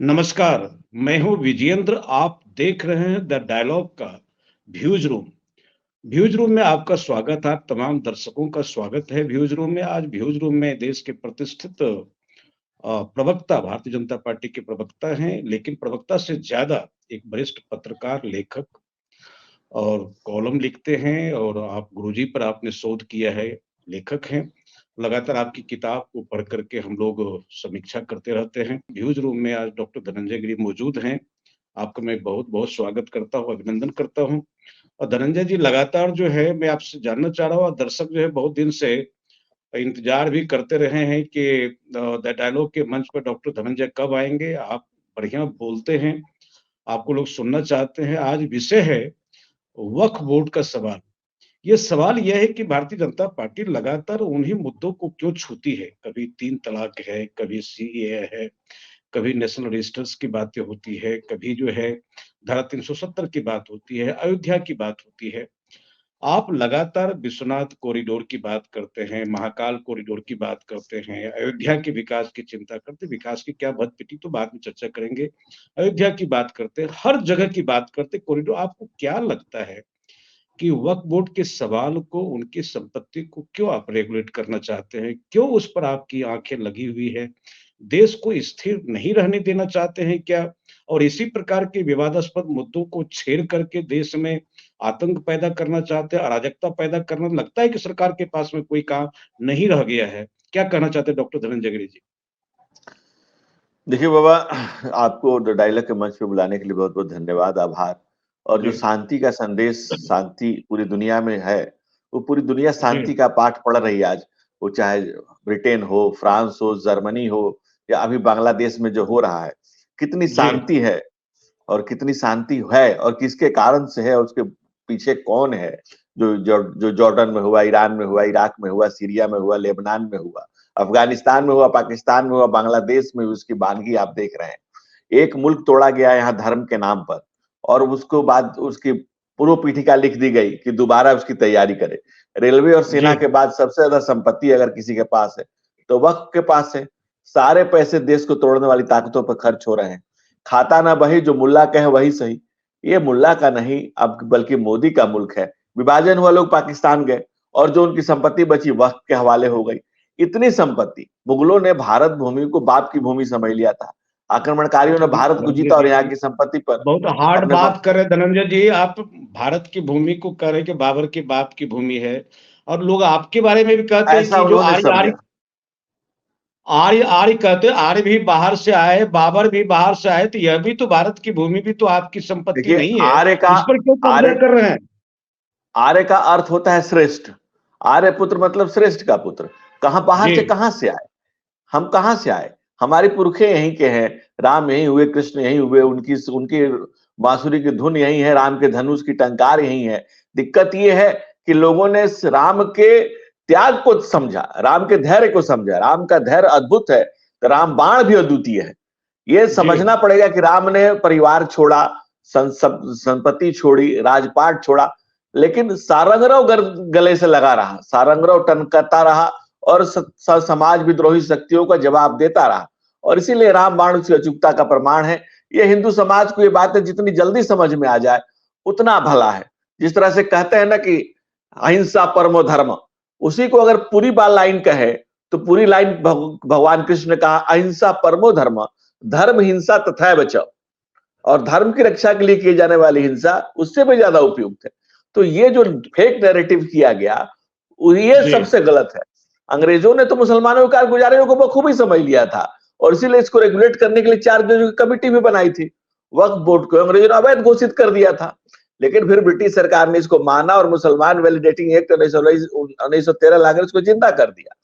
नमस्कार, मैं हूँ विजेंद्र। आप देख रहे हैं द डायलॉग का व्यूज रूम। व्यूज रूम में आपका स्वागत है। आप तमाम दर्शकों का स्वागत है व्यूज रूम में। आज व्यूज रूम में देश के प्रतिष्ठित प्रवक्ता, भारतीय जनता पार्टी के प्रवक्ता हैं, लेकिन प्रवक्ता से ज्यादा एक वरिष्ठ पत्रकार, लेखक और कॉलम लिखते हैं और आप गुरुजी पर आपने शोध किया है, लेखक हैं। लगातार आपकी किताब को पढ़ करके हम लोग समीक्षा करते रहते हैं। व्यूज रूम में आज डॉक्टर धनंजय गिरी मौजूद हैं। आपका मैं बहुत-बहुत स्वागत करता हूँ, अभिनंदन करता हूँ। और धनंजय जी, लगातार जो है मैं आपसे जानना चाह रहा हूँ, और दर्शक जो है बहुत दिन से इंतजार भी करते रहे हैं कि द डायलॉग के मंच पर डॉक्टर धनंजय कब आएँगे। आप बढ़िया बोलते हैं, आपको लोग सुनना चाहते हैं। आज विषय है वक्फ बोर्ड का सवाल। ये सवाल यह है कि भारतीय जनता पार्टी लगातार उन्हीं मुद्दों को क्यों छूती है? कभी 3 तलाक है, कभी सीएए है, कभी नेशनल रजिस्टर्स की बातें होती है, कभी जो है धारा 370 की बात होती है, अयोध्या की बात होती है। आप लगातार विश्वनाथ कॉरिडोर की बात करते हैं, महाकाल कॉरिडोर की बात करते हैं, अयोध्या के विकास की चिंता करते हैं। विकास की क्या बदपिटी तो बाद में चर्चा करेंगे। अयोध्या की बात करते हैं, हर जगह की बात करते हैं, कॉरिडोर। आपको क्या लगता है कि वक्फ बोर्ड के सवाल को, उनकी संपत्ति को क्यों आप रेगुलेट करना चाहते हैं? क्यों उस पर आपकी आँखें लगी हुई है? देश को स्थिर नहीं रहने देना चाहते हैं क्या? और इसी प्रकार के विवादास्पद मुद्दों को छेड़ करके देश में आतंक पैदा करना चाहते हैं, अराजकता पैदा करना। लगता है कि सरकार के पास में कोई काम नहीं रह गया है। क्या कहना चाहते हैं डॉक्टर धनंजय गिरी जी? देखिए बाबा, आपको द डायलॉग के मंच पे बुलाने के लिए बहुत बहुत धन्यवाद, आभार। और जो जी, शांति का संदेश शांति पूरी दुनिया में है, वो पूरी दुनिया जी, शांति का पाठ पढ़ रही है आज। वो चाहे ब्रिटेन हो, फ्रांस हो, जर्मनी हो, या अभी बांग्लादेश में जो हो रहा है, कितनी जी, शांति है और कितनी शांति है और किसके कारण से है और उसके पीछे कौन है। जो जॉर्डन में हुआ, ईरान में हुआ, इराक में हुआ, सीरिया में हुआ, लेबनान में हुआ, अफगानिस्तान में हुआ, पाकिस्तान में हुआ, बांग्लादेश में उसकी बानगी आप देख रहे हैं। एक मुल्क तोड़ा गया यहाँ धर्म के नाम पर, और उसको बाद उसकी पूर्व पीठिका लिख दी गई कि दोबारा उसकी तैयारी करे। रेलवे और सेना जी, के बाद सबसे ज्यादा संपत्ति अगर किसी के पास है तो वक्त के पास है। सारे पैसे देश को तोड़ने वाली ताकतों पर खर्च हो रहे हैं। खाता ना बही, जो मुल्ला कहे वही सही। ये मुल्ला का नहीं, अब बल्कि मोदी का मुल्क है। विभाजन हुआ, लोग पाकिस्तान गए और जो उनकी संपत्ति बची वक्त के हवाले हो गई। इतनी संपत्ति, मुगलों ने भारत भूमि को बाप की भूमि समझ लिया था। आक्रमणकारियों ने भारत को धनंजय जीता और यहाँ जी, की संपत्ति पर बहुत हार्ड अपने बात कर रहे हैं धनंजय जी। आप भारत की भूमि को कह रहे हैं कि बाबर के बाप की भूमि है, और लोग आपके बारे में भी कहते हैं ऐसा कि जो उन्होंने आर्य आर्य समझा। आर्य आर्य कहते हैं, आर्य भी बाहर से आए, बाबर भी बाहर से आए, तो यह भी तो भारत की भूमि भी तो आपकी संपत्ति देखिए, नहीं है। इस पर क्यों कब्जा आर्य कर रहे हैं? आर्य का अर्थ होता है श्रेष्ठ। आर्य पुत्र मतलब श्रेष्ठ का पुत्र। कहां, बाहर जी, से कहां से आए? हम कहां से आए? हमारे पुरखे यहीं के हैं। राम यहीं हुए, कृष्ण यहीं हुए, उनकी उनकी बांसुरी की धुन यहीं है, राम के धनुष की टंकार यहीं है। दिक्कत यह है कि लोगों ने राम के त्याग को समझा, राम के धैर्य को समझा। राम का धैर्य अद्भुत है, तो राम बाण भी अद्वितीय है। ये जी, समझना पड़ेगा कि राम ने परिवार छोड़ा, संपत्ति छोड़ी, राजपाट छोड़ा, लेकिन सारंगरव गले से लगा रहा, सारंगरव टनकता रहा और समाज विद्रोही शक्तियों का जवाब देता रहा। और इसीलिए राम बाण उसकी अचूकता का प्रमाण है। ये हिंदू समाज को ये बातें जितनी जल्दी समझ में आ जाए उतना भला है। जिस तरह से कहते हैं ना कि अहिंसा परमो धर्म, उसी को अगर पूरी बार लाइन कहे तो पूरी लाइन भगवान कृष्ण ने कहा अहिंसा परमो धर्म, धर्म हिंसा तथा बचाओ। और धर्म की रक्षा के लिए की जाने वाली हिंसा उससे भी ज्यादा उपयुक्त है। तो ये जो फेक नैरेटिव किया गया, ये जी, सबसे गलत है। अंग्रेजों ने तो मुसलमानों के कारगुजारियों को बखूबी समझ लिया था, और इसीलिए इसको रेगुलेट करने के लिए 4 जजों की कमिटी भी बनाई थी। वक्फ बोर्ड को अंग्रेजों ने अवैध घोषित कर दिया था, लेकिन फिर ब्रिटिश सरकार ने इसको माना और मुसलमान वैलिडेटिंग एक्ट 1913 लाकर इसको जिंदा कर दिया।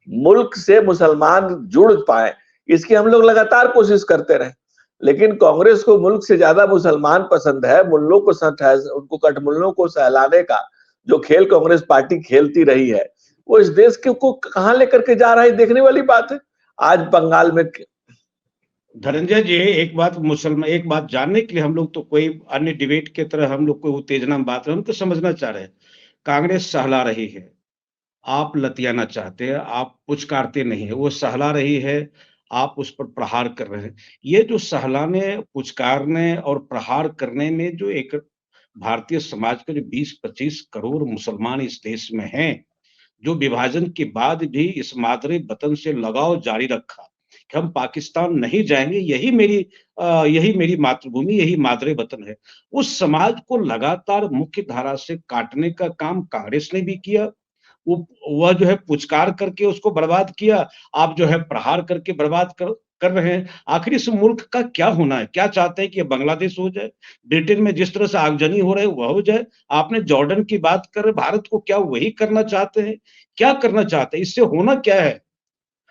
मुल्क से मुसलमान जुड़ पाए, इसकी हम लोग लगातार कोशिश करते रहे। लेकिन कांग्रेस को मुल्क से ज्यादा मुसलमान पसंद है। मुल्लों को उनको कटमुल्लों को सहलाने का जो खेल कांग्रेस पार्टी खेलती रही है, वो इस देश के को कहां लेकर के जा रहा है, देखने वाली बात है। आज बंगाल में धनंजय जी, एक बात जानने के लिए हम लोग तो कोई अन्य डिबेट की तरह हम लोग कोई उत्तेजना में बात, हम तो समझना चाह रहे हैं। कांग्रेस सहला रही है, आप लतियाना चाहते हैं, आप पुचकारते नहीं है, वो सहला रही है। आप उस पर प्रहार कर रहे हैं। ये जो सहलाने, पुचकारने और प्रहार करने में जो एक भारतीय समाज के जो 20-25 करोड़ मुसलमान इस देश में हैं, जो विभाजन के बाद भी इस मादरे वतन से लगाव जारी रखा कि हम पाकिस्तान नहीं जाएँगे, यही मेरी मातृभूमि, यही मादरे वतन है। उस समाज को लगातार मुख्य धारा से काटने का काम कांग्रेस ने भी किया। वो वह जो है पुचकार करके उसको बर्बाद किया, आप जो है प्रहार करके बर्बाद कर रहे हैं। आखिर इस मुल्क का क्या होना है? क्या चाहते हैं कि ये बांग्लादेश हो जाए? ब्रिटेन में जिस तरह से आगजनी हो रही है वह हो जाए? आपने जॉर्डन की बात कर भारत को क्या वही करना चाहते हैं? क्या करना चाहते हैं? इससे होना क्या है?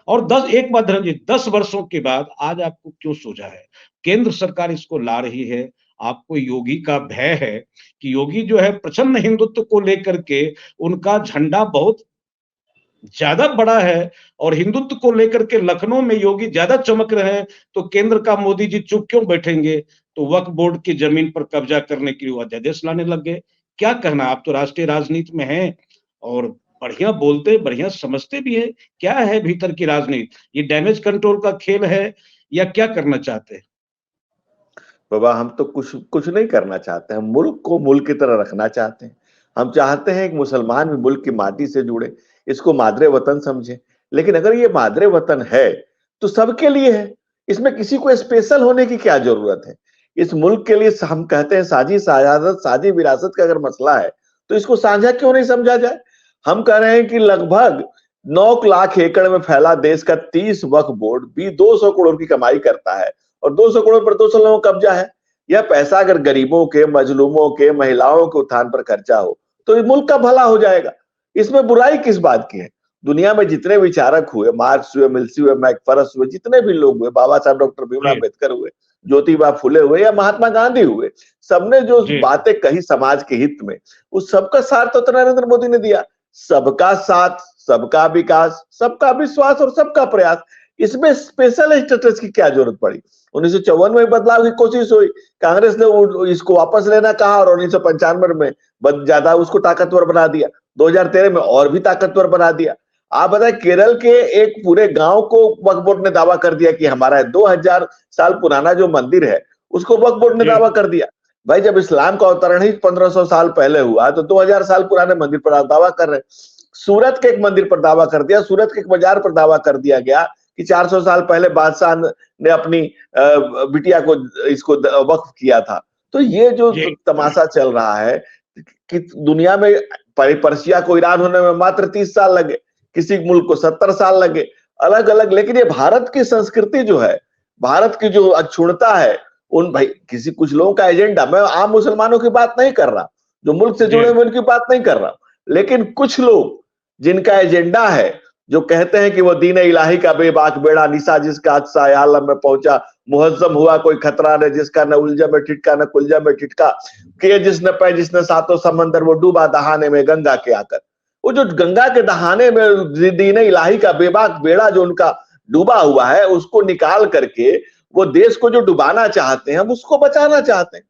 और 10 एक बात ध्यान दीजिए 10 वर्षों के बाद आज आपको क्यों सूझा है? केंद्र सरकार इसको ला रही है, आपको योगी का भय है कि योगी जो है प्रचंड हिंदुत्व को लेकर के उनका झंडा बहुत ज़्यादा बड़ा है और हिंदुत्व को लेकर के लखनऊ में योगी ज़्यादा चमक रहे हैं, तो केंद्र का मोदी जी चुप क्यों बैठेंगे? तो वक्फ बोर्ड की ज़मीन पर कब्ज़ा करने के लिए वो अध्यादेश लाने लग गए। क्या कहना? आप तो राष्ट्रीय राजनीति में हैं और बढ़िया बोलते, बढ़िया समझते भी हैं। क्या है भीतर की राजनीति? ये डैमेज कंट्रोल का खेल है या क्या करना चाहते हैं? बाबा हम तो कुछ कुछ नहीं करना चाहते हैं, मुल्क को मुल्क की तरह रखना चाहते हैं। हम चाहते हैं एक मुसलमान भी मुल्क की माटी से जुड़े, इसको मादरे वतन समझे। लेकिन अगर ये मादरे वतन है तो सबके लिए है, इसमें किसी को स्पेशल होने की क्या जरूरत है? इस मुल्क के लिए हम कहते हैं साझी शहादत, साझी विरासत का अगर मसला है तो इसको साझा क्यों नहीं समझा जाए? हम कह रहे हैं कि लगभग 9 लाख एकड़ में फैला देश का 30 वक्फ बोर्ड भी 200 करोड़ की कमाई करता है और 200 करोड़ पर 200 लोगों का कब्जा है। यह पैसा अगर गरीबों के, मजलूमों के, महिलाओं के उत्थान पर खर्चा हो तो इस मुल्क का भला हो जाएगा। इसमें बुराई किस बात की है? दुनिया में जितने विचारक हुए, मार्क्स हुए, मिल्सी हुए, मैकफरस हुए, जितने भी लोग हुए, बाबा साहब डॉक्टर भीमराव जी, अम्बेडकर हुए, ज्योतिबा फुले हुए या महात्मा गांधी हुए, सबने जो जी, बातें कही समाज के हित में, उस सबका साथ तो नरेंद्र मोदी ने दिया। सबका साथ, सबका विकास, सबका विश्वास और सबका प्रयास। इसमें स्पेशल स्टेटस की क्या जरूरत पड़ी? 1954 में बदलाव की कोशिश हुई, कांग्रेस ने इसको वापस लेना कहा और 1995 में ज्यादा उसको ताकतवर बना दिया, 2013 में और भी ताकतवर बना दिया। आप बताएं केरल के एक पूरे गांव को वक्फ बोर्ड ने दावा कर दिया कि हमारा है, 2000 साल पुराना जो मंदिर है उसको वक्फ बोर्ड ने जी, दावा कर दिया। भाई जब इस्लाम का अवतरण ही 1500 साल पहले हुआ तो 2000 साल पुराने मंदिर पर आप दावा कर रहे हैं। सूरत के एक मंदिर पर दावा कर दिया, सूरत के एक बाजार पर दावा कर दिया गया कि 400 साल पहले बादशाह ने अपनी बिटिया को इसको वक्फ किया था। तो ये जो जी, तमाशा चल रहा है कि दुनिया में पर्शिया को ईरान होने में मात्र 30 साल लगे, किसी मुल्क को 70 साल लगे, अलग अलग। लेकिन ये भारत की संस्कृति जो है, भारत की जो अक्षुणता है, उन भाई किसी कुछ लोगों का एजेंडा, मैं आम मुसलमानों की बात नहीं कर रहा, जो मुल्क से जी, जुड़े हुए उनकी बात नहीं कर रहा, लेकिन कुछ लोग जिनका एजेंडा है, जो कहते हैं कि वो दीन इलाही का बेबाक बेड़ा निशा जिसका अक्सा आलम में पहुंचा, मुहज्जम हुआ कोई खतरा न जिसका, न उलझा में टिटका न कुलजा में टिटका, किए जिसने पे जिसने सातों समंदर, वो डूबा दहाने में गंगा के आकर। वो जो गंगा के दहाने में दीन इलाही का बेबाक बेड़ा जो उनका डूबा हुआ है, उसको निकाल करके वो देश को जो डुबाना चाहते हैं, हम उसको बचाना चाहते हैं।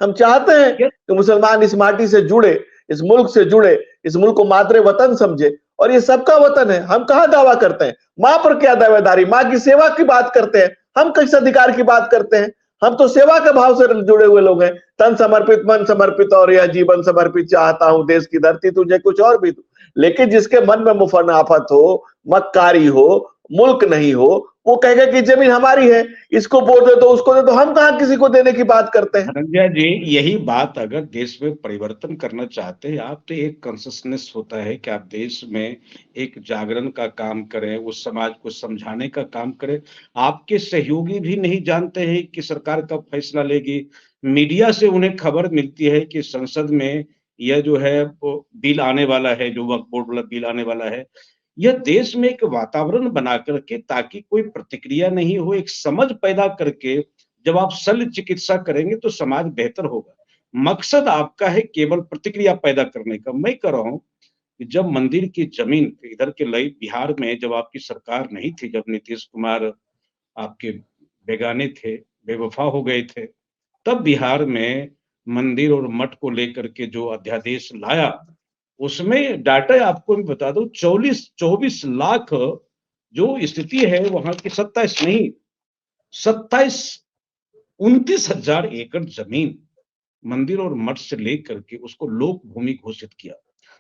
हम चाहते हैं ये कि मुसलमान इस माटी से जुड़े, इस मुल्क से जुड़े, इस मुल्क को मातृ वतन समझे और ये सबका वतन है। हम कहां दावा करते हैं? मां पर क्या दावेदारी? मां की सेवा की बात करते हैं। हम किस अधिकार की बात करते हैं? हम तो सेवा के भाव से जुड़े हुए लोग हैं। तन समर्पित, मन समर्पित और यह जीवन समर्पित चाहता हूं देश की धरती तुझे कुछ और भी दू। लेकिन जिसके मन में मुफन्नाफत हो, मक्कारी हो, मुल्क नहीं हो, वो कहेगा कि जमीन हमारी है, इसको वोट दे दो, उसको दे दो। हम कहां किसी को देने की बात करते हैं? धनंजय जी, यही बात अगर देश में परिवर्तन करना चाहते हैं आप, तो एक कॉन्शसनेस होता है कि आप देश में एक जागरण का काम करें, उस समाज को समझाने का काम करें। आपके सहयोगी भी नहीं जानते हैं कि सरकार कब फैसला लेगी। मीडिया से उन्हें खबर मिलती है कि संसद में यह जो है वो बिल आने वाला है, जो वक्फ बोर्ड वाला बिल आने वाला है। यह देश में एक वातावरण बना कर के ताकि कोई प्रतिक्रिया नहीं हो, एक समझ पैदा करके जब आप शल्य चिकित्सा करेंगे तो समाज बेहतर होगा। मकसद आपका है केवल प्रतिक्रिया पैदा करने का। मैं कह रहा हूँ कि जब मंदिर की जमीन इधर के लई बिहार में जब आपकी सरकार नहीं थी, जब नीतीश कुमार आपके बेगाने थे, बेवफा हो गए थे, तब बिहार में मंदिर और मठ को लेकर के जो अध्यादेश लाया, उसमें डाटा आपको मैं बता दूं 24 लाख जो स्थिति है वहां की 27 नहीं, 29 एकड़ जमीन मंदिर और मठ से लेकर के उसको लोक भूमि घोषित किया,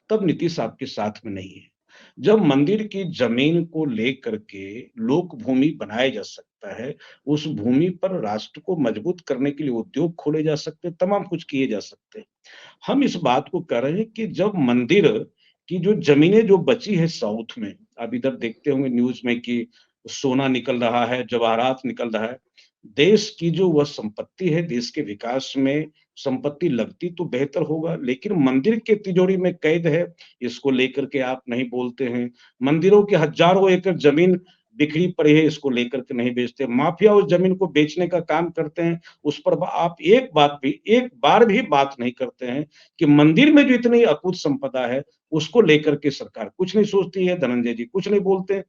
तब नीतीश आपके साथ में नहीं है। जब मंदिर की जमीन को लेकर के लोक भूमि बनाया जा सकता है, उस भूमि पर राष्ट्र को मजबूत करने के लिए उद्योग खोले जा सकते हैं, तमाम कुछ किए जा सकते हैं। हम इस बात को कह रहे हैं कि जब मंदिर की जो जमीनें जो बची है साउथ में, आप इधर देखते होंगे न्यूज़ में कि सोना निकल रहा है, जवाहरात निकल रहा है। देश की जो वह संपत्ति है, देश के विकास में संपत्ति लगती तो बेहतर होगा, लेकिन मंदिर के तिजोरी में कैद है, इसको लेकर के आप नहीं बोलते हैं। मंदिरों की हज़ारों एकड़ ज़मीन बिखरी पड़ी है, इसको लेकर के नहीं बेचते। माफिया उस ज़मीन को बेचने का काम करते हैं, उस पर आप एक बार भी बात नहीं करते हैं कि मंदिर में जो इतनी अकूत संपदा है, उसको लेकर के सरकार कुछ नहीं सोचती है, धनंजय जी कुछ नहीं बोलते हैं।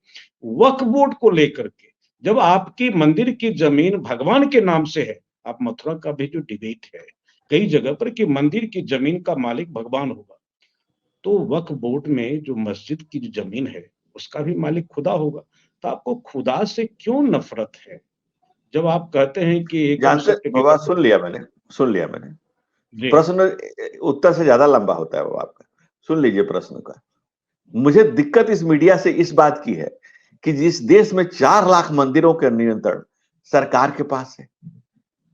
वक्फ बोर्ड को लेकर के जब आपकी मंदिर की ज़मीन भगवान के नाम से है, आप मथुरा का भी जो डिबेट है, कई जगह पर कि मंदिर की ज़मीन का मालिक भगवान होगा, तो वक्फ बोर्ड में जो मस्जिद की जो ज़मीन है, उसका भी मालिक खुदा होगा। तो आपको खुदा से क्यों नफ़रत है? जब आप कहते हैं कि एकम जानते सत्य बाबा, विभक्त। सुन लिया मैंने। जी, प्रश्न उत्तर से ज्यादा लंबा होता है वो आपका। सुन लीजिए प्रश्न का। मुझे दिक्कत इस मीडिया से इस बात की है कि जिस देश में 4 लाख मंदिरों के नियंत्रण सरकार के पास है,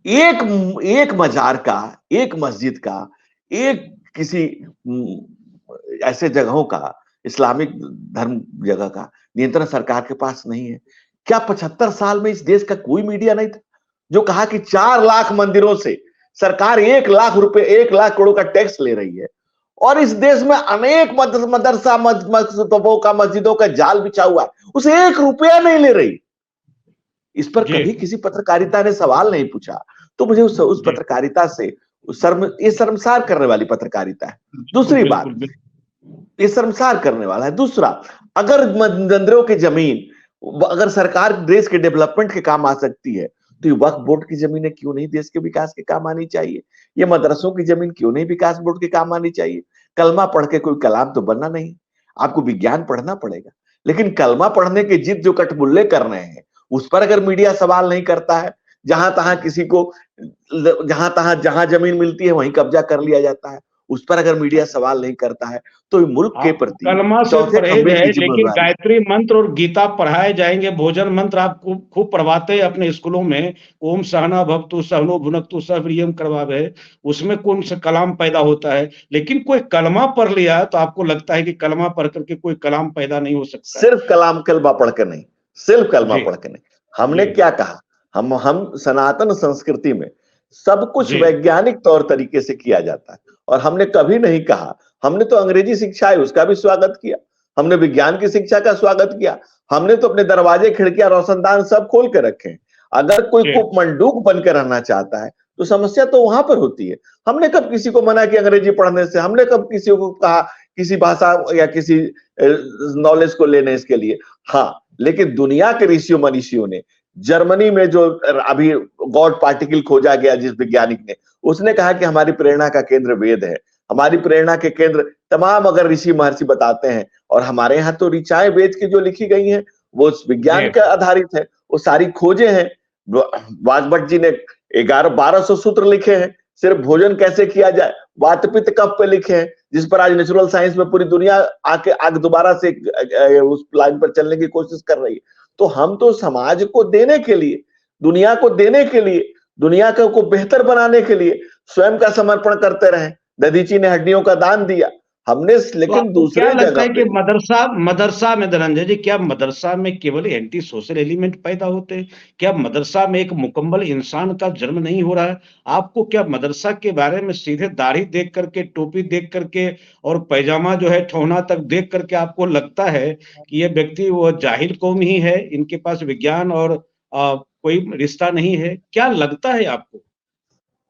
एक एक मजार का, एक मस्जिद का, एक किसी ऐसे जगहों का, इस्लामिक धर्म जगह का नियंत्रण सरकार के पास नहीं है। क्या 75 साल में इस देश का कोई मीडिया नहीं था जो कहा कि 4 लाख मंदिरों से सरकार 1 लाख रुपए, 1 लाख करोड़ का टैक्स ले रही है और इस देश में अनेक मदरसा मस्जिदों का, मस्जिदों का जाल बिछा हुआ है, उसे 1 रुपया नहीं ले रही। इस पर जी, कभी किसी पत्रकारिता ने सवाल नहीं पूछा। तो मुझे उस जी। पत्रकारिता से ये शर्मसार करने वाली पत्रकारिता है। बिल्कुल, दूसरी बात, बिल्कुल, ये शर्मसार करने वाला है। दूसरा, अगर मंदिरों की जमीन अगर सरकार देश के डेवलपमेंट के काम आ सकती है, तो ये वक्फ बोर्ड की जमीनें क्यों नहीं देश के विकास के काम आनी चाहिए? ये मदरसों की जमीन क्यों नहीं विकास बोर्ड के काम आनी चाहिए? कलमा पढ़ के कोई कलाम तो बनना नहीं, आपको विज्ञान पढ़ना पड़ेगा। लेकिन कलमा पढ़ने की जिद जो कटबुल्ले कर रहे हैं, उस पर अगर मीडिया सवाल नहीं करता है, जहां तहां किसी को जहां जमीन मिलती है वहीं कब्जा कर लिया जाता है, उस पर अगर मीडिया सवाल नहीं करता है, तो मुल्क के आपको प्रति कलमा से चौथे परहेज खंबे है, की लेकिन जिम्मेदारी। गायत्री मंत्र और गीता पढ़ाए जाएंगे, भोजन मंत्र आप खूब पढ़वाते हैं अपने स्कूलों में। ओम सहना भवतु सहनो भुनक्तु सह वीर्यम करवावे, उसमें कौन सा कलाम पैदा होता है? लेकिन कोई कलमा पढ़ लिया तो आपको लगता है कि कलमा पढ़ करके कोई कलाम पैदा नहीं हो सकता है। सिर्फ कलमा पढ़ के नहीं, सिर्फ कलमा जी, पढ़ के नहीं। हमने जी, क्या कहा, हम सनातन संस्कृति में सब कुछ जी, वैज्ञानिक तौर तरीके से किया जाता है और हमने कभी नहीं कहा, हमने तो अंग्रेजी शिक्षा है उसका भी स्वागत किया, हमने विज्ञान की शिक्षा का स्वागत किया, हमने तो अपने दरवाजे खिड़कियां रोशनदान सब खोल के रखे हैं। अगर कोई जी। कुपमंडूक बन के रहना चाहता है तो समस्या तो वहां पर होती है। हमने कब किसी को मना किया अंग्रेजी पढ़ने से? हमने कब किसी को कहा किसी भाषा या किसी नॉलेज को लेने इसके लिए? हाँ, लेकिन दुनिया के ऋषियों मनीषियों ने, जर्मनी में जो अभी गॉड पार्टिकल खोजा गया जिस वैज्ञानिक ने, उसने कहा कि हमारी प्रेरणा का केंद्र वेद है, हमारी प्रेरणा के केंद्र तमाम अगर ऋषि महर्षि बताते हैं। और हमारे यहाँ तो ऋचाएं वेद की जो लिखी गई हैं वो विज्ञान जी, के आधारित है, वो सारी खोजे हैं। वाजभट्ट जी ने 1200 सूत्र लिखे हैं सिर्फ भोजन कैसे किया जाए, वात पित्त कफ पे लिखे हैं, जिस पर आज नेचुरल साइंस में पूरी दुनिया आगे दोबारा से उस लाइन पर चलने की कोशिश कर रही है। तो हम तो समाज को देने के लिए, दुनिया को देने के लिए, दुनिया को बेहतर बनाने के लिए स्वयं का समर्पण करते रहे। दधीची ने हड्डियों का दान दिया, हमने तो लेकिन आपको क्या दूसरे लगता जगह है कि पे। मदरसा मदरसा में, धनंजय जी, क्या मदरसा में केवल एंटी सोशल एलिमेंट पैदा होते हैं? क्या मदरसा में एक मुकम्मल इंसान का जन्म नहीं हो रहा है? आपको क्या मदरसा के बारे में सीधे दाढ़ी देख करके, टोपी देख करके और पैजामा जो है ठौना तक देख करके आपको लगता है कि ये व्यक्ति वो जाहिल कौम ही है, इनके पास विज्ञान और कोई रिश्ता नहीं है? क्या लगता है आपको?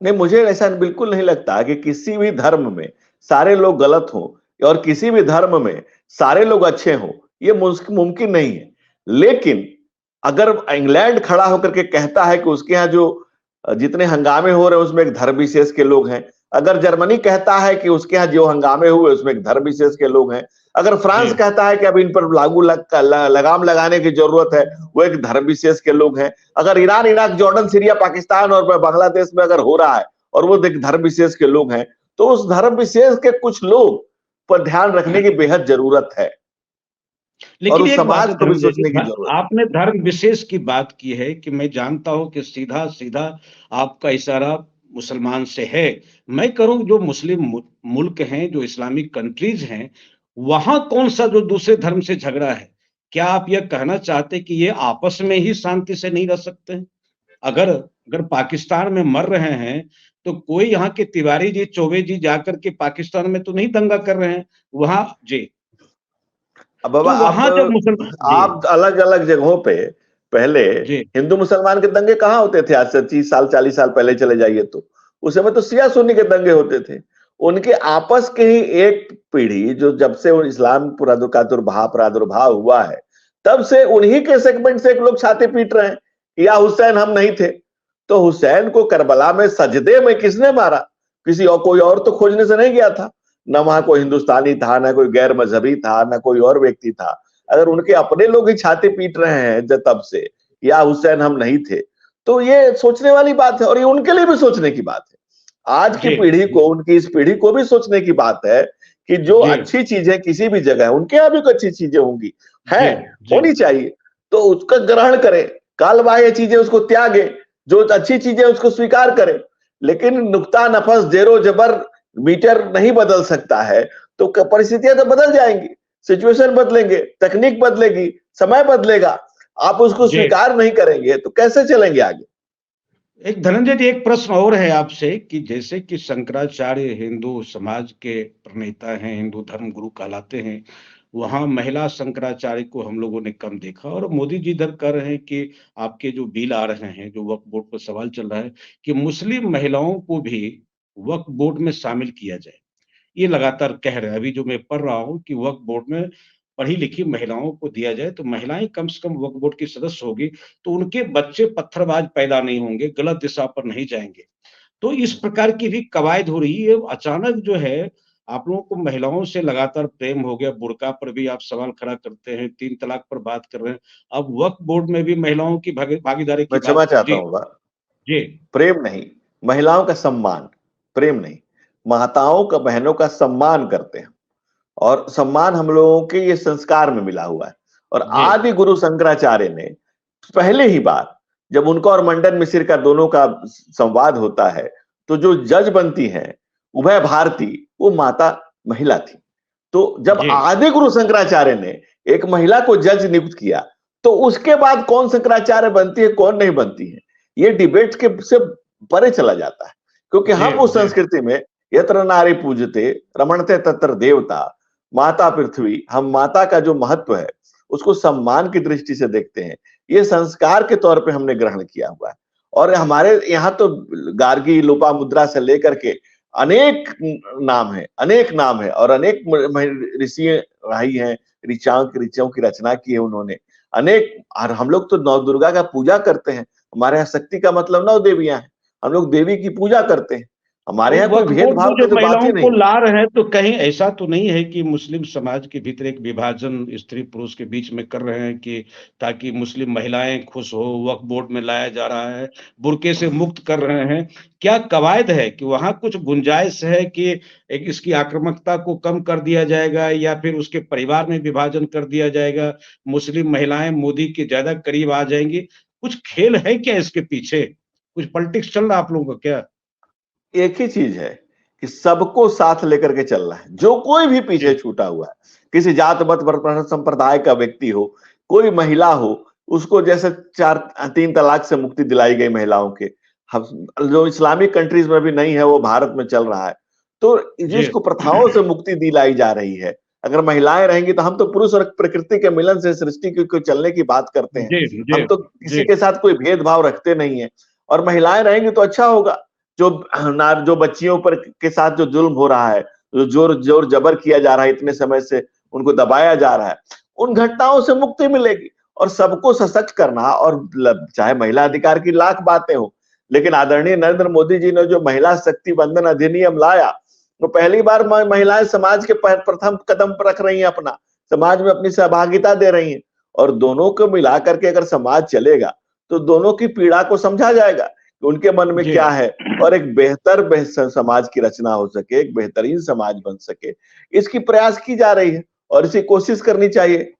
नहीं, मुझे ऐसा बिल्कुल नहीं लगता कि किसी भी धर्म में सारे लोग गलत हों और किसी भी धर्म में सारे लोग अच्छे हों, ये मुमकिन नहीं है। लेकिन अगर इंग्लैंड खड़ा होकर के कहता है कि उसके यहाँ जो जितने हंगामे हो रहे हैं उसमें एक धर्म विशेष के लोग हैं, अगर जर्मनी कहता है कि उसके यहाँ जो हंगामे हुए उसमें एक धर्म विशेष के लोग हैं, अगर फ्रांस जी, कहता है कि अब इन पर लगाम लगाने की जरूरत है, वो एक धर्म विशेष के लोग हैं। अगर Iran, Iraq, Jordan, Syria, Pakistan और बांग्लादेश में अगर हो रहा है और वो एक धर्म विशेष के लोग हैं, तो उस धर्म विशेष के कुछ लोग पर ध्यान रखने की बेहद जरूरत है और लेकिन उस एक बात समाज है को भी धर्मजय जी, सोचने की जरूरत है। आपने धर्म विशेष की बात की है कि मैं जानता हूं कि सीधा सीधा आपका इशारा मुसलमान से है। मैं करूं जो मुस्लिम मुल्क हैं, जो इस्लामिक कंट्रीज हैं, वहां कौन सा जो दूसरे धर्म से झगड़ा है? क्या आप यह कहना चाहते कि ये आपस में ही शांति से नहीं रह सकते हैं? अगर अगर पाकिस्तान में मर रहे हैं, तो कोई यहाँ के तिवारी जी, चौबे जी जाकर के पाकिस्तान में तो नहीं दंगा कर रहे हैं। वहां जी, अब बाबा तो वहां जब मुसलमान जी, आप अलग अलग जगहों पे पहले जी, हिंदू मुसलमान के दंगे कहाँ होते थे? आज से 30 साल 40 साल पहले चले जाइए तो उस समय तो सिया सुन्नी के दंगे होते थे। उनके आपस के ही एक पीढ़ी जो जब से वो इस्लाम प्रादुर्भाव हुआ है, तब से उन्हीं के सेगमेंट से एक लोग छाती पीट रहे हैं, या हुसैन हम नहीं थे। तो हुसैन को करबला में सजदे में किसने मारा? किसी और, कोई और तो खोजने से नहीं गया था। न वहां कोई हिंदुस्तानी था, न कोई गैर मजहबी था, न कोई और व्यक्ति था। अगर उनके अपने लोग ही छाती पीट रहे हैं तब से, या हुसैन हम नहीं थे, तो ये सोचने वाली बात है और ये उनके लिए भी सोचने की बात है। आज की जी, पीढ़ी को, उनकी इस पीढ़ी को भी सोचने की बात है कि जो जी, अच्छी चीजें किसी भी जगह है, उनके यहाँ भी कोई अच्छी चीजें होंगी, जी, हैं, जी, होनी चाहिए, तो उसका ग्रहण करें। काल बाह्य चीजें उसको त्यागे, जो अच्छी चीजें उसको स्वीकार करें। लेकिन नुक्ता नफस जेरो जबर मीटर नहीं बदल सकता है, तो परिस्थितियां तो बदल जाएंगी, सिचुएशन बदलेंगे, तकनीक बदलेगी, समय बदलेगा। आप उसको जी। स्वीकार नहीं करेंगे तो कैसे चलेंगे आगे? एक धनंजय जी, एक प्रश्न और है आपसे कि जैसे कि शंकराचार्य हिंदू समाज के प्रणेता हैं, हिंदू धर्म गुरु कहलाते हैं, वहाँ महिला शंकराचार्य को हम लोगों ने कम देखा और मोदी जी इधर कह रहे हैं कि आपके जो बिल आ रहे हैं, जो वक्फ बोर्ड पर सवाल चल रहा है कि मुस्लिम महिलाओं को भी वक्फ बोर्ड में शामिल किया जाए। ये लगातार कह रहे हैं। अभी जो मैं पढ़ रहा हूँ कि वक्फ बोर्ड में पढ़ी-लिखी महिलाओं को दिया जाए, तो महिलाएँ कम से कम वक्फ बोर्ड की सदस्य होगी, तो उनके बच्चे पत्थरबाज पैदा नहीं होंगे, गलत दिशा पर नहीं जाएँगे। तो इस प्रकार की भी कवायद हो रही है। अचानक जो है, आप लोगों को महिलाओं से लगातार प्रेम हो गया, बुर्का पर भी आप सवाल खड़ा करते हैं, 3 तलाक पर बात कर रहे हैं। अब वक्फ बोर्ड में भी महिलाओं की भागीदारी की मैं बात क्षमा चाहता जी, हूँ, जी, प्रेम नहीं, महिलाओं का सम्मान, प्रेम नहीं, माताओं का, बहनों का सम्मान करते हैं। और सम्मान हम लोगों के ये संस्कार में मिला हुआ है। और जी, आदि गुरु शंकराचार्य ने पहले ही बार, जब उनका और मंडन मिश्र का दोनों का संवाद होता है, तो जो जज बनती हैं उभय भारती, वो माता महिला थी। तो जब जी, आदि गुरु शंकराचार्य ने एक महिला को जज नियुक्त किया, तो उसके बाद कौन शंकराचार्य बनती है, कौन नहीं बनती है, ये डिबेट के से परे चला जाता है। क्योंकि जी, हम उस जी, संस्कृति में यत्र नारी पूजते रमणते तत्र देवता, माता पृथ्वी, हम माता का जो महत्व है उसको सम्मान की दृष्टि से देखते हैं। ये संस्कार के तौर पे हमने ग्रहण किया हुआ है। और हमारे यहाँ तो गार्गी, लोपामुद्रा से लेकर के अनेक नाम है, अनेक नाम है, और अनेक ऋषि रही हैं, ऋचाओं की रचना की है उन्होंने अनेक। और हम लोग तो नौ दुर्गा का पूजा करते हैं। हमारे यहाँ शक्ति का मतलब 9 देवियां हैं। हम लोग देवी की पूजा करते हैं। हमारे तो यहाँ कोई वक्फ बोर्ड में भेदभाव जो की तो बात ही महिलाओं को नहीं। ला रहे हैं, तो कहीं ऐसा तो नहीं है कि मुस्लिम समाज के भीतर एक विभाजन स्त्री पुरुष के बीच में कर रहे हैं कि ताकि मुस्लिम महिलाएं खुश हो, वक्फ बोर्ड में लाया जा रहा है, बुर्के से मुक्त कर रहे हैं। क्या कवायद है कि वहां कुछ गुंजाइश है कि एक इसकी आक्रामकता को कम कर दिया जाएगा या फिर उसके परिवार में विभाजन कर दिया जाएगा, मुस्लिम महिलाएं मोदी के ज्यादा करीब आ जाएंगी? कुछ खेल है क्या इसके पीछे? कुछ पॉलिटिक्स चल रहा है आप लोगों का क्या? एक ही चीज है कि सबको साथ लेकर के चलना है। जो कोई भी पीछे जी, छूटा हुआ है, किसी जात मत वर्ण संप्रदाय का व्यक्ति हो, कोई महिला हो, उसको जैसे 3 तलाक से मुक्ति दिलाई गई महिलाओं के, हम जो इस्लामिक कंट्रीज में भी नहीं है वो भारत में चल रहा है। तो जी। जिसको प्रथाओं से मुक्ति दिलाई जा रही है, अगर महिलाएं रहेंगी तो हम तो पुरुष और प्रकृति के मिलन से सृष्टि को चलने की बात करते हैं। जी, जी, हम तो जी, किसी के साथ कोई भेदभाव रखते नहीं है। और महिलाएं रहेंगी तो अच्छा होगा। जो बच्चियों पर के साथ जो जुल्म हो रहा है, जो जोर जोर जबर किया जा रहा है, इतने समय से उनको दबाया जा रहा है, उन घटनाओं से मुक्ति मिलेगी। और सबको सशक्त करना, और चाहे महिला अधिकार की लाख बातें हो, लेकिन आदरणीय नरेंद्र मोदी जी ने जो महिला शक्ति बंधन अधिनियम लाया, तो पहली बार महिलाएं समाज के प्रथम कदम पर रख रही हैं, अपना समाज में अपनी सहभागिता दे रही हैं। और दोनों को मिला करके अगर समाज चलेगा तो दोनों की पीड़ा को समझा जाएगा कि उनके मन में जी। क्या है, और एक बेहतर समाज की रचना हो सके, एक बेहतरीन समाज बन सके, इसकी प्रयास की जा रही है और इसी कोशिश करनी चाहिए।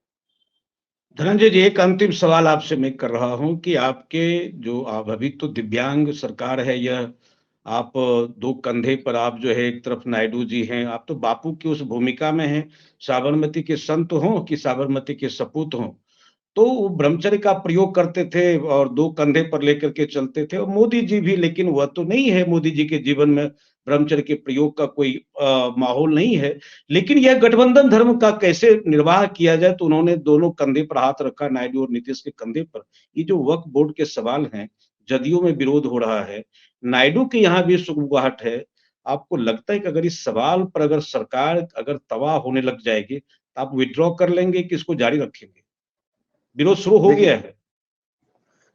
धनंजय जी, एक अंतिम सवाल आपसे मैं कर रहा हूँ कि आपके जो आप अभी तो दिव्यांग सरकार है यह, आप दो कंधे पर आप जो है, एक तरफ नायडू जी हैं, आप तो बापू की उस भूमिका में हैं, साबरमती के संत हों कि साबरमती के सपूत हों, तो वो ब्रह्मचर्य का प्रयोग करते थे और दो कंधे पर लेकर के चलते थे, और मोदी जी भी, लेकिन वह तो नहीं है, मोदी जी के जीवन में ब्रह्मचर्य के प्रयोग का कोई माहौल नहीं है। लेकिन यह गठबंधन धर्म का कैसे निर्वाह किया जाए, तो उन्होंने दोनों कंधे पर हाथ रखा, नायडू और नीतीश के कंधे पर। ये जो वक्फ बोर्ड के सवाल हैं, जदयू में विरोध हो रहा है, नायडू के यहाँ भी सुगबुगाहट है। आपको लगता है कि अगर इस सवाल पर अगर सरकार अगर तबाह होने लग जाएगी, तो आप विथड्रॉ कर लेंगे कि इसको जारी रखेंगे? विरोध शुरू हो गया देखिए है।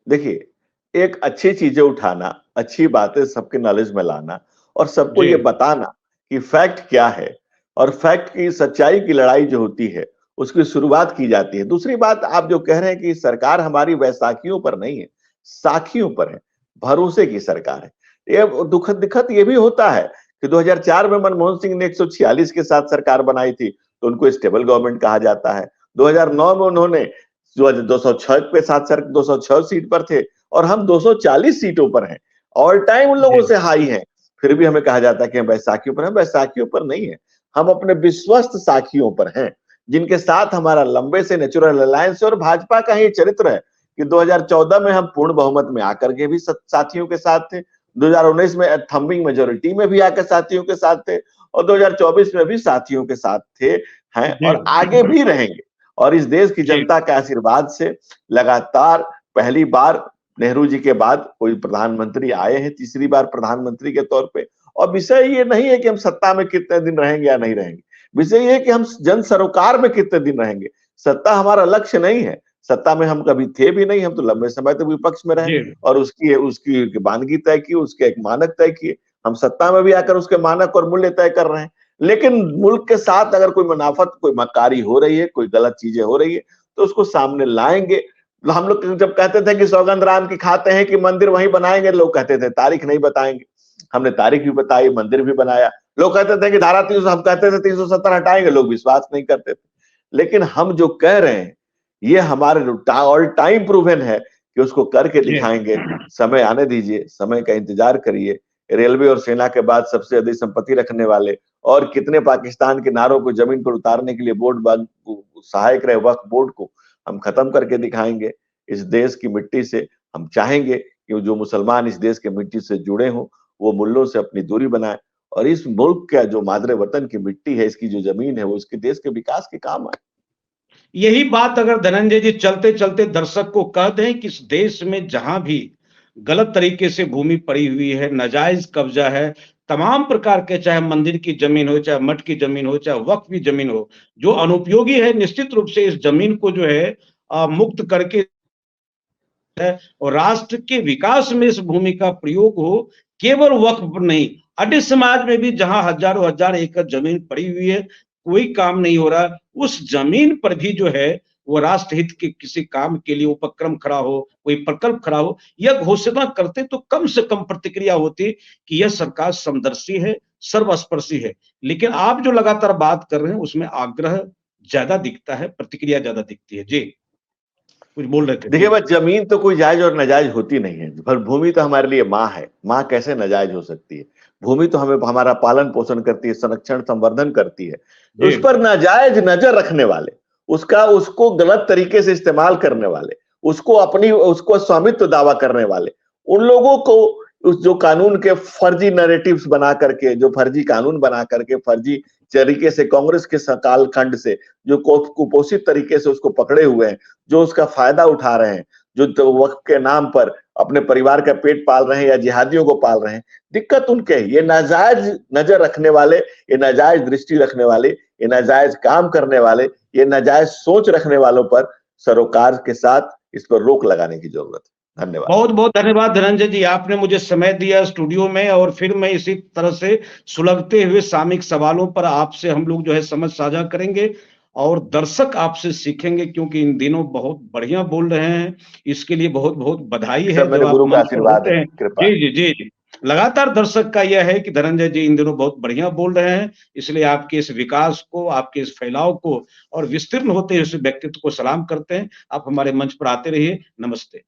देखिए, एक अच्छी चीजें उठाना, अच्छी बातें सबके नॉलेज में लाना और सबको जी, ये बताना कि फैक्ट क्या है, और फैक्ट की सच्चाई की लड़ाई जो होती है उसकी शुरुआत की जाती है। दूसरी बात, आप जो कह रहे हैं कि सरकार हमारी वैसाखियों पर नहीं है, साखियों पर है, भरोसे की सरकार है। ये दुखद दिखद ये भी होता है कि 2004 में मनमोहन सिंह ने 146 के साथ सरकार बनाई थी, तो उनको स्टेबल गवर्नमेंट कहा जाता है। 2009 में उन्होंने जो 206 के साथ सर 206 सीट पर थे और हम 240 सीटों पर हैं, ऑल टाइम उन लोगों जी, से हाई हैं। फिर भी हमें कहा जाता है कि हम बैसाखियों पर हैं, बैसाखियों पर नहीं है, हम अपने विश्वस्त साखियों पर हैं, जिनके साथ हमारा लंबे से नेचुरल अलायंस है। और भाजपा का ही चरित्र है कि 2014 में हम पूर्ण बहुमत में आकर के भी साथियों के साथ थे, 2019 में थम्बिंग मेजोरिटी में भी आकर साथियों के साथ थे, और 2024 में भी साथियों के साथ थे, हैं जी, और आगे भी रहेंगे। और इस देश की जी, जनता के आशीर्वाद से लगातार पहली बार नेहरू जी के बाद कोई प्रधानमंत्री आए हैं, तीसरी बार प्रधानमंत्री के तौर पे। और विषय ये नहीं है कि हम सत्ता में कितने दिन रहेंगे या नहीं रहेंगे, विषय ये है कि हम जन सरोकार में कितने दिन रहेंगे। सत्ता हमारा लक्ष्य नहीं है, सत्ता में हम कभी थे भी नहीं, हम तो लंबे समय तक विपक्ष में रहे जी, और उसकी उसकी बानगी तय की, उसके एक मानक तय किए। हम सत्ता में भी आकर उसके मानक और मूल्य तय कर रहे हैं। लेकिन मुल्क के साथ अगर कोई मुनाफत, कोई मक्कारी हो रही है, कोई गलत चीजें हो रही है, तो उसको सामने लाएंगे। हम लोग जब कहते थे कि सौगंध राम की खाते हैं कि मंदिर वहीं बनाएंगे, लोग कहते थे तारीख नहीं बताएंगे। हमने तारीख भी बताई, मंदिर भी बनाया। लोग कहते थे कि धारा 300, हम कहते थे 370 हटाएंगे, लोग विश्वास नहीं करते थे। लेकिन हम जो कह रहे हैं ये हमारे ऑल टाइम प्रूवन है कि उसको करके जी। दिखाएंगे। समय आने दीजिए, समय का इंतजार करिए। रेलवे और सेना के बाद सबसे अधिक संपत्ति रखने वाले और कितने पाकिस्तान के नारों को जमीन पर उतारने के लिए सहायक रहे वक्फ बोर्ड को हम खत्म करके दिखाएंगे। इस देश की मिट्टी से हम चाहेंगे कि जो मुसलमान इस देश के मिट्टी से जुड़े हों वो मुल्लों से अपनी दूरी बनाए, और इस मुल्क का जो मादरे वतन की मिट्टी है, इसकी जो जमीन है, वो इसके देश के विकास के काम आए। यही बात अगर धनंजय जी चलते-चलते दर्शक को कह दें कि इस देश में जहाँ भी गलत तरीके से भूमि पड़ी हुई है, नाजायज़ कब्ज़ा है, तमाम प्रकार के, चाहे मंदिर की ज़मीन हो, चाहे मठ की ज़मीन हो, चाहे वक़्फ़ की ज़मीन हो, जो अनुपयोगी है, निश्चित रूप से इस ज़मीन को जो है मुक्त करके है और राष्ट्र के विकास में इस भूमि का प्रयोग हो, केवल वक्फ पर नहीं, अड्ड समाज में भी जहां हजारों हजार एकड़ जमीन पड़ी हुई है, कोई काम नहीं हो रहा, उस जमीन पर भी जो है वो राष्ट्र हित के किसी काम के लिए उपक्रम खड़ा हो, कोई प्रकल्प खड़ा हो, यह घोषणा करते तो कम से कम प्रतिक्रिया होती कि यह सरकार समदर्शी है, सर्वस्पर्शी है। लेकिन आप जो लगातार बात कर रहे हैं उसमें आग्रह ज्यादा दिखता है, प्रतिक्रिया ज्यादा दिखती है। जी, कुछ बोल रहे थे। देखिए, जी, बस जमीन तो कोई जायज और नाजायज होती नहीं है, पर भूमि तो हमारे लिए माँ है। माँ कैसे नाजायज हो सकती है? भूमि तो हमें हमारा पालन पोषण करती है, संरक्षण संवर्धन करती है। जी, उस पर नाजायज नजर रखने वाले, उसका उसको गलत तरीके से इस्तेमाल करने वाले, उसको स्वामित्व दावा करने वाले, उन लोगों को उस जो कानून के फर्जी नैरेटिव्स बना करके, जो फर्जी कानून बना करके, फर्जी तरीके से कांग्रेस के कालखंड से जो कुपोषित तरीके से उसको पकड़े हुए हैं, जो उसका फायदा उठा रहे हैं, जो वक्फ के नाम पर अपने परिवार का पेट पाल रहे हैं या जिहादियों को पाल रहे हैं, दिक्कत उनके है। ये नाजायज नजर रखने वाले, ये नाजायज दृष्टि रखने वाले, ये नाजायज काम करने वाले, ये नाजायज सोच रखने वालों पर सरोकार के साथ इस पर रोक लगाने की जरूरत है। धन्यवाद। बहुत बहुत धन्यवाद धनंजय जी, आपने मुझे समय दिया स्टूडियो में, और फिर मैं इसी तरह से सुलगते हुए सामयिक सवालों पर आपसे हम लोग जो है समझ साझा करेंगे, और दर्शक आपसे सीखेंगे, क्योंकि इन दिनों बहुत बढ़िया बोल रहे हैं। इसके लिए बहुत बहुत बधाई ये है सब जब मेरे आप गुरु का मंच पर आशीर्वाद होते है, हैं। कृपा। जी जी जी जी, लगातार दर्शक का यह है कि धनंजय जी इन दिनों बहुत बढ़िया बोल रहे हैं, इसलिए आपके इस विकास को, आपके इस फैलाव को और विस्तीर्ण होते हुए इस व्यक्तित्व को सलाम करते हैं। आप हमारे मंच पर आते रहिए। नमस्ते।